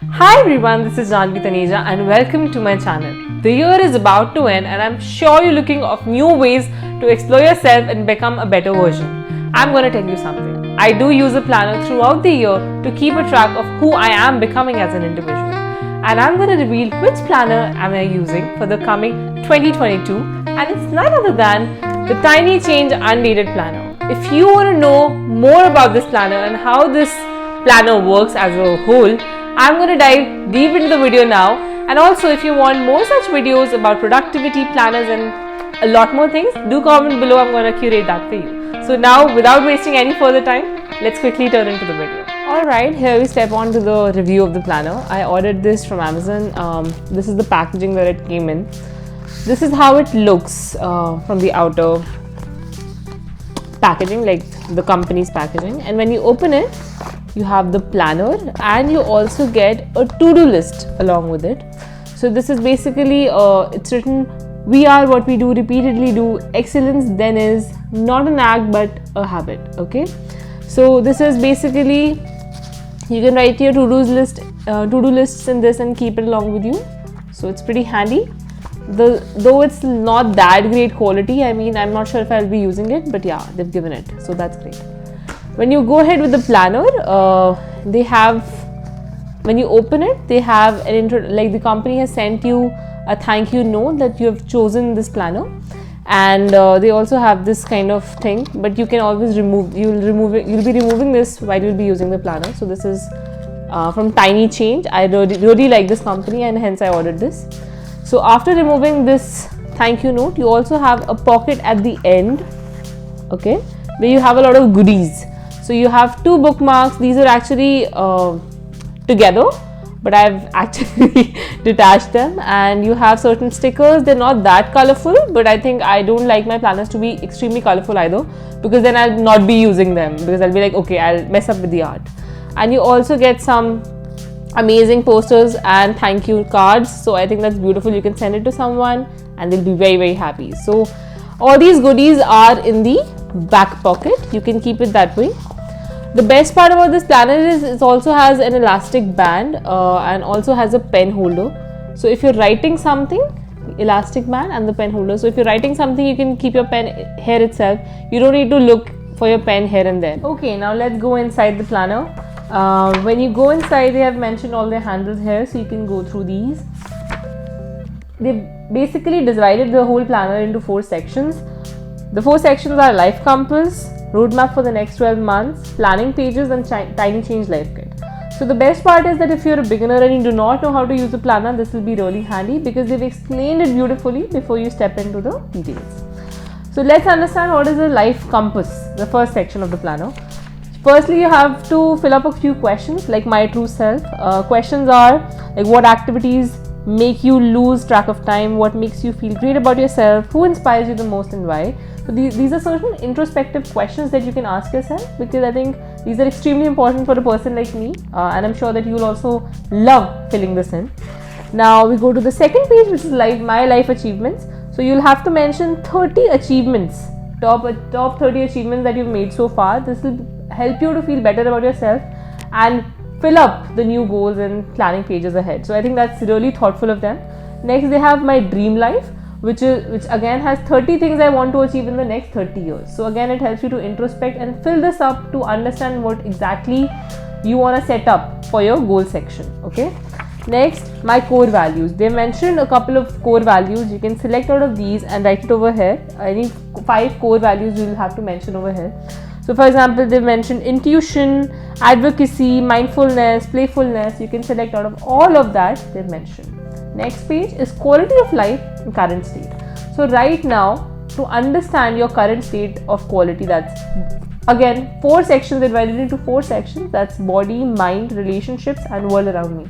Hi everyone, this is Janvi Taneja and welcome to my channel. The year is about to end and I'm sure you're looking of new ways to explore yourself and become a better version. I'm going to tell you something. I do use a planner throughout the year to keep a track of who I am becoming as an individual. And I'm going to reveal which planner am I using for the coming 2022, and it's none other than the Tiny Change Undated Planner. If you want to know more about this planner and how this planner works as a whole, I'm going to dive deep into the video now. And also, if you want more such videos about productivity planners and a lot more things, do comment below. I'm going to curate that for you. So now, without wasting any further time, let's quickly turn into the video. Alright, here we step on to the review of the planner. I ordered this from Amazon. This is the packaging that it came in. This is how it looks from the outer packaging, like the company's packaging. And when you open it, you have the planner and you also get a to-do list along with it. So this is basically, it's written, we are what we do, repeatedly do, excellence then is not an act but a habit. Okay, so this is basically, you can write your to-do lists in this and keep it along with you. So it's pretty handy. Though it's not that great quality, I mean, I'm not sure if I'll be using it, but yeah, they've given it, so that's great. When you go ahead with the planner, they have, when you open it, they have an intro, like the company has sent you a thank you note that you have chosen this planner, and they also have this kind of thing, but you can always remove, you'll be removing this while you'll be using the planner. So this is from Tiny Change. I really like this company and hence I ordered this. So after removing this thank you note, you also have a pocket at the end, okay, where you have a lot of goodies. So you have two bookmarks. These are actually together, but I've actually detached them, and you have certain stickers. They're not that colorful, but I think I don't like my planners to be extremely colorful either, because then I'll not be using them, because I'll be like, okay, I'll mess up with the art. And you also get some amazing posters and thank you cards. So I think that's beautiful. You can send it to someone and they'll be very, very happy. So all these goodies are in the back pocket. You can keep it that way. The best part about this planner is it also has an elastic band and also has a pen holder. So if you're writing something, elastic band and the pen holder. So if you're writing something, you can keep your pen here itself. You don't need to look for your pen here and there. Okay, now let's go inside the planner. When you go inside, they have mentioned all the handles here, so you can go through these. They've basically divided the whole planner into 4 sections. The 4 sections are life compass, roadmap for the next 12 months, planning pages, and tiny change life kit. So the best part is that if you're a beginner and you do not know how to use a planner, this will be really handy because they've explained it beautifully before you step into the details. So let's understand what is a life compass, the first section of the planner. Firstly, you have to fill up a few questions like my true self. Questions are like, what activities make you lose track of time, what makes you feel great about yourself, who inspires you the most and why. So these are certain introspective questions that you can ask yourself, because I think these are extremely important for a person like me, and I'm sure that you will also love filling this in. Now we go to the second page, which is my life achievements. So you'll have to mention 30 achievements, top 30 achievements that you've made so far. This will help you to feel better about yourself and fill up the new goals and planning pages ahead. So I think that's really thoughtful of them. Next, they have my dream life, which again has 30 things I want to achieve in the next 30 years. So again, it helps you to introspect and fill this up to understand what exactly you want to set up for your goal section. Okay. Next, my core values. They mentioned a couple of core values. You can select out of these and write it over here. Any 5 core values you will have to mention over here. So for example, they mentioned intuition, advocacy, mindfulness, playfulness. You can select out of all of that they've mentioned. Next page is quality of life and current state. So right now, to understand your current state of quality, that's again 4 sections divided into 4 sections. That's body, mind, relationships, and world around me.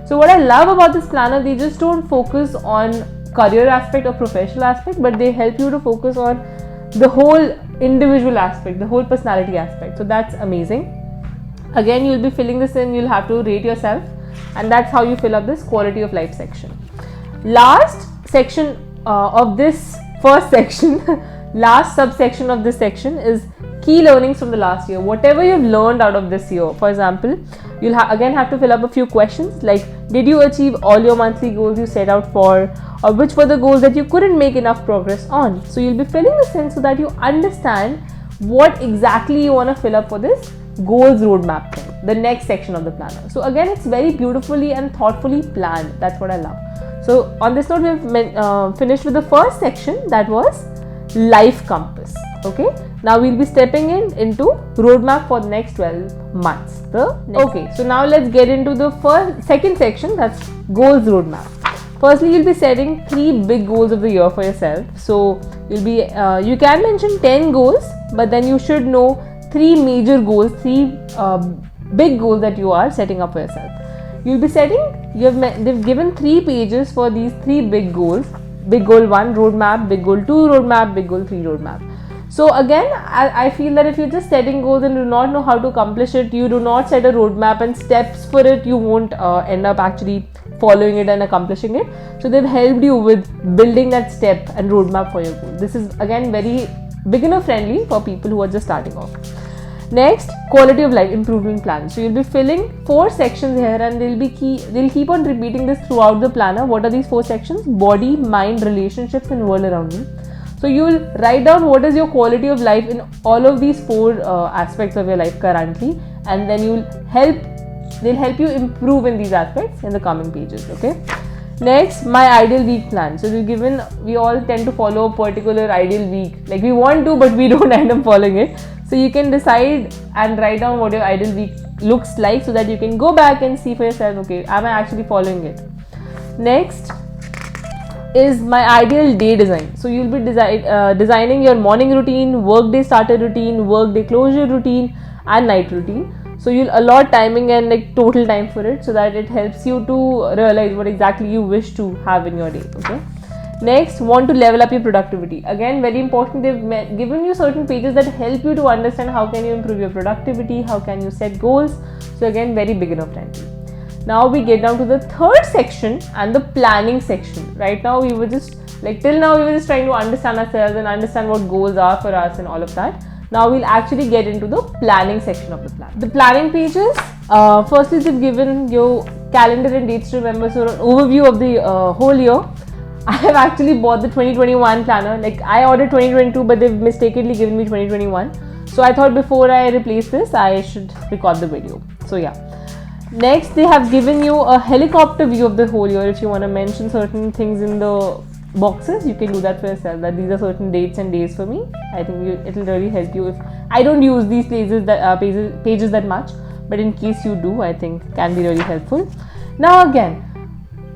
So what I love about this planner, they just don't focus on career aspect or professional aspect, but they help you to focus on the whole individual aspect, the whole personality aspect. So that's amazing. Again, you'll be filling this in, you'll have to rate yourself, and that's how you fill up this quality of life section. Last section of this first section, last subsection of this section is key learnings from the last year. Whatever you've learned out of this year. For example, You'll again have to fill up a few questions like, did you achieve all your monthly goals you set out for, or which were the goals that you couldn't make enough progress on. So you'll be filling this in so that you understand what exactly you want to fill up for this goals roadmap thing, the next section of the planner. So again, it's very beautifully and thoughtfully planned. That's what I love. So on this note, we've finished with the first section, that was life compass. Okay, now we'll be stepping into roadmap for the next 12 months. Okay, so now let's get into the second section, that's goals roadmap. Firstly, you'll be setting 3 big goals of the year for yourself. So you'll be you can mention 10 goals, but then you should know 3 major goals, 3 big goals that you are setting up for yourself. You'll be setting, they've given 3 pages for these 3 big goals. Big goal 1 roadmap, big goal 2 roadmap, big goal 3 roadmap. So again, I feel that if you're just setting goals and do not know how to accomplish it, you do not set a roadmap and steps for it, you won't end up actually following it and accomplishing it. So they've helped you with building that step and roadmap for your goal. This is again very beginner friendly for people who are just starting off. Next, quality of life improvement plan. So you'll be filling 4 sections here, and they'll keep on repeating this throughout the planner. What are these 4 sections? Body, mind, relationships, and world around you. So you'll write down what is your quality of life in all of these 4 aspects of your life currently, and then they'll help you improve in these aspects in the coming pages. Okay. Next, my ideal week plan. So we all tend to follow a particular ideal week. Like we want to, but we don't end up following it. So you can decide and write down what your ideal week looks like so that you can go back and see for yourself, okay, am I actually following it? Next is my ideal day design. So you'll be designing your morning routine, workday starter routine, workday closure routine, and night routine. So you'll allot timing and like total time for it so that it helps you to realize what exactly you wish to have in your day. Okay. Next, want to level up your productivity. Again, very important, they've given you certain pages that help you to understand how can you improve your productivity, how can you set goals. So again, very beginner friendly. Now we get down to the third section and the planning section. Right now we were just till now we were just trying to understand ourselves and understand what goals are for us and all of that. Now we'll actually get into the planning section of the plan. The planning pages, firstly they've given you calendar and dates to remember, so an overview of the whole year. I have actually bought the 2021 planner. Like I ordered 2022, but they've mistakenly given me 2021. So I thought before I replace this, I should record the video. So yeah. Next, they have given you a helicopter view of the whole year. If you want to mention certain things in the boxes, you can do that for yourself. That these are certain dates and days for me. I think it will really help you. If I don't use these pages that much, but in case you do, I think can be really helpful. Now again,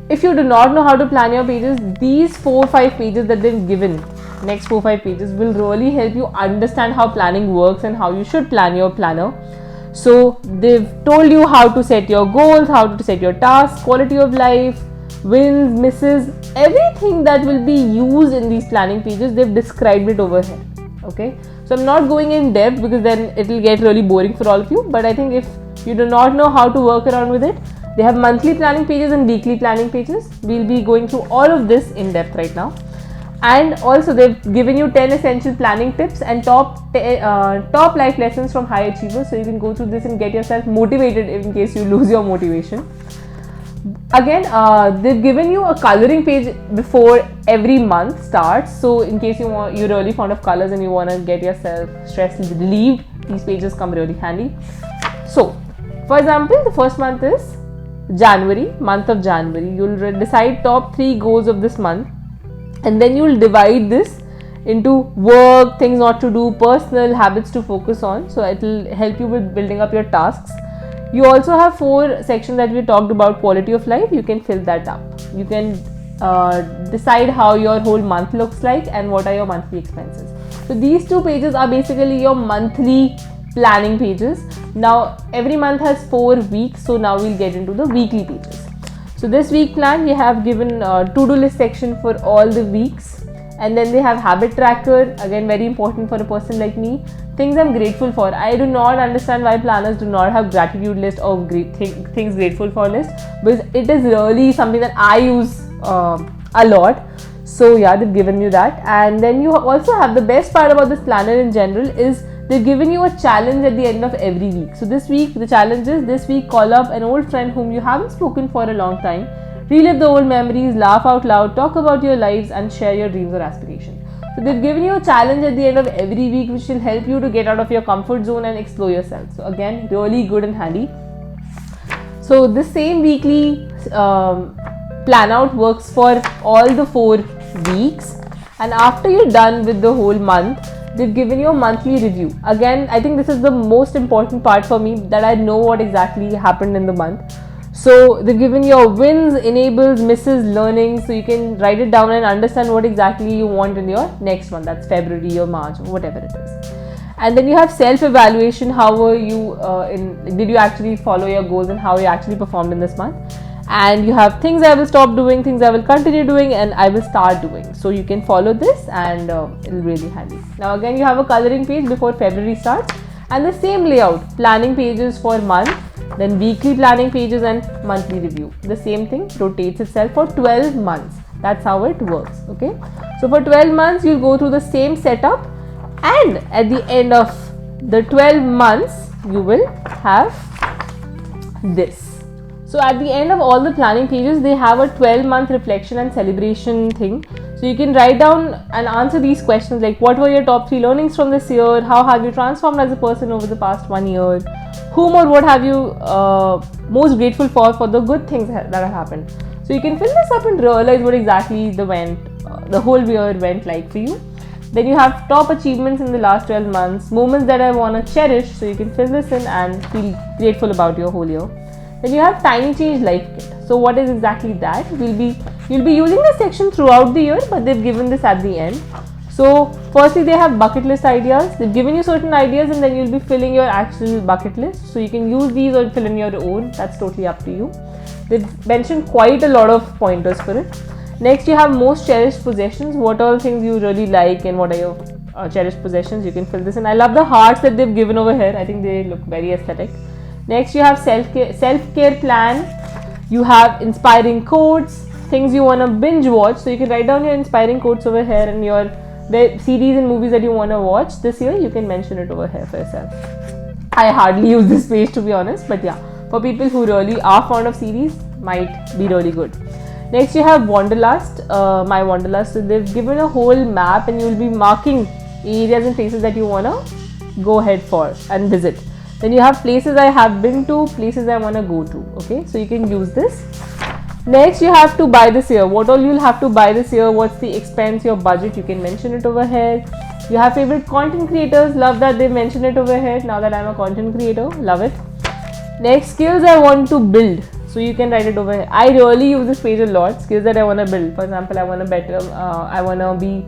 if you do not know how to plan your pages, these 4-5 pages that they've given, next 4-5 pages will really help you understand how planning works and how you should plan your planner. So they've told you how to set your goals, how to set your tasks, quality of life, wins, misses, everything that will be used in these planning pages, they've described it over here. Okay, so I'm not going in depth because then it will get really boring for all of you, but I think if you do not know how to work around with it, they have monthly planning pages and weekly planning pages. We'll be going through all of this in depth right now. And also they've given you 10 essential planning tips and top life lessons from high achievers. So you can go through this and get yourself motivated in case you lose your motivation. Again, they've given you a coloring page before every month starts. So in case you're really fond of colors and you want to get yourself stress relieved, these pages come really handy. So for example, the first month is January, month of January. You'll decide top 3 goals of this month, and then you'll divide this into work, things not to do, personal, habits to focus on. So it will help you with building up your tasks. You also have 4 sections that we talked about, quality of life. You can fill that up. You can decide how your whole month looks like and what are your monthly expenses. So these 2 pages are basically your monthly planning pages. Now every month has 4 weeks, so now we'll get into the weekly pages. So this week plan, we have given a to-do list section for all the weeks, and then they have habit tracker, again very important for a person like me. Things I'm grateful for. I do not understand why planners do not have gratitude list or things grateful for list, because it is really something that I use a lot. So yeah, they've given you that. And then you also have the best part about this planner in general is they've given you a challenge at the end of every week. So this week, the challenge is, this week call up an old friend whom you haven't spoken for a long time, relive the old memories, laugh out loud, talk about your lives and share your dreams or aspirations. So they've given you a challenge at the end of every week which will help you to get out of your comfort zone and explore yourself. So again, really good and handy. So this same weekly plan out works for all the 4 weeks, and after you're done with the whole month, they've given you a monthly review. Again, I think this is the most important part for me, that I know what exactly happened in the month. So they've given your wins, enables, misses, learnings, so you can write it down and understand what exactly you want in your next month, that's February or March or whatever it is. And then you have self-evaluation, how were you did you actually follow your goals and how you actually performed in this month. And you have things I will stop doing, things I will continue doing, and I will start doing. So you can follow this and it'll really handy. Now again, you have a coloring page before February starts, and the same layout, planning pages for month, then weekly planning pages and monthly review. The same thing rotates itself for 12 months. That's how it works. Okay, so for 12 months you'll go through the same setup, and at the end of the 12 months you will have this. So at the end of all the planning pages, they have a 12-month reflection and celebration thing. So you can write down and answer these questions like, what were your top 3 learnings from this year? How have you transformed as a person over the past 1 year? Whom or what have you most grateful for the good things that have happened? So you can fill this up and realize what exactly the whole year went like for you. Then you have top achievements in the last 12 months, moments that I want to cherish. So you can fill this in and feel grateful about your whole year. Then you have tiny change life kit. So what is exactly that? You'll be using this section throughout the year, but they've given this at the end. So firstly, they have bucket list ideas. They've given you certain ideas and then you'll be filling your actual bucket list. So you can use these or fill in your own. That's totally up to you. They've mentioned quite a lot of pointers for it. Next, you have most cherished possessions. What all things you really like and what are your cherished possessions? You can fill this in. I love the hearts that they've given over here. I think they look very aesthetic. Next, you have self-care plan. You have inspiring quotes, things you want to binge watch. So you can write down your inspiring quotes over here, and the series and movies that you want to watch this year, you can mention it over here for yourself. I hardly use this page, to be honest, but yeah, for people who really are fond of series, might be really good. Next, you have Wanderlust, my Wanderlust. So they've given a whole map and you'll be marking areas and places that you want to go ahead for and visit. Then you have places I have been to, places I want to go to. Okay, so you can use this. Next, you have to buy this year. What all you'll have to buy this year, what's the expense, your budget, you can mention it over here. You have favorite content creators, love that they mention it over here. Now that I'm a content creator, love it. Next, skills I want to build. So you can write it over here. I really use this page a lot. Skills that I want to build. For example, I want to be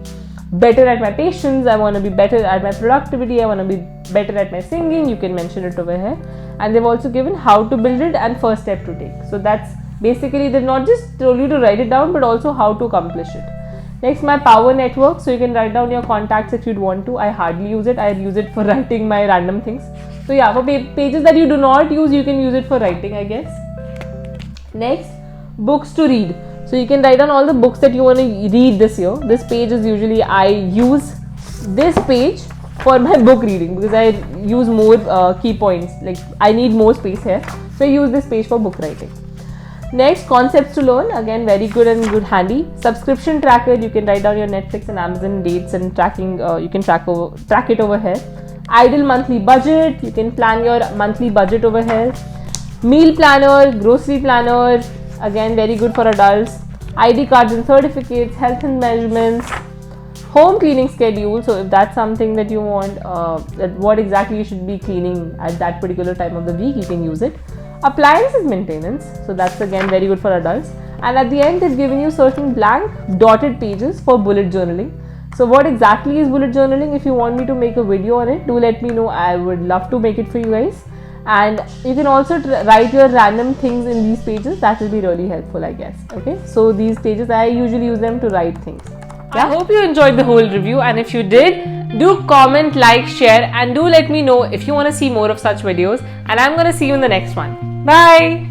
better at my patience, I want to be better at my productivity, I want to be better at my singing. You can mention it over here. And they've also given how to build it and first step to take. So that's basically, they've not just told you to write it down, but also how to accomplish it. Next, my power network. So you can write down your contacts if you'd want to. I hardly use it. I use it for writing my random things. So yeah, for pages that you do not use, you can use it for writing, I guess. Next, books to read. So you can write down all the books that you want to read this year. This page is usually, I use this page for my book reading because I use more key points. Like I need more space here. So I use this page for book writing. Next, concepts to learn. Again, very good and good handy. Subscription tracker. You can write down your Netflix and Amazon dates and tracking. You can track it over here. Ideal monthly budget. You can plan your monthly budget over here. Meal planner, grocery planner. Again, very good for adults. ID cards and certificates, health and measurements, home cleaning schedule. So if that's something that you want, that what exactly you should be cleaning at that particular time of the week, you can use it. Appliances maintenance. So that's again very good for adults. And at the end, they've given you certain blank dotted pages for bullet journaling. So what exactly is bullet journaling? If you want me to make a video on it, do let me know. I would love to make it for you guys. And you can also write your random things in these pages. That will be really helpful, I guess. Okay, so these pages, I usually use them to write things. Yeah? I hope you enjoyed the whole review, and if you did, do comment, like, share, and do let me know if you want to see more of such videos. And I'm going to see you in the next one. Bye.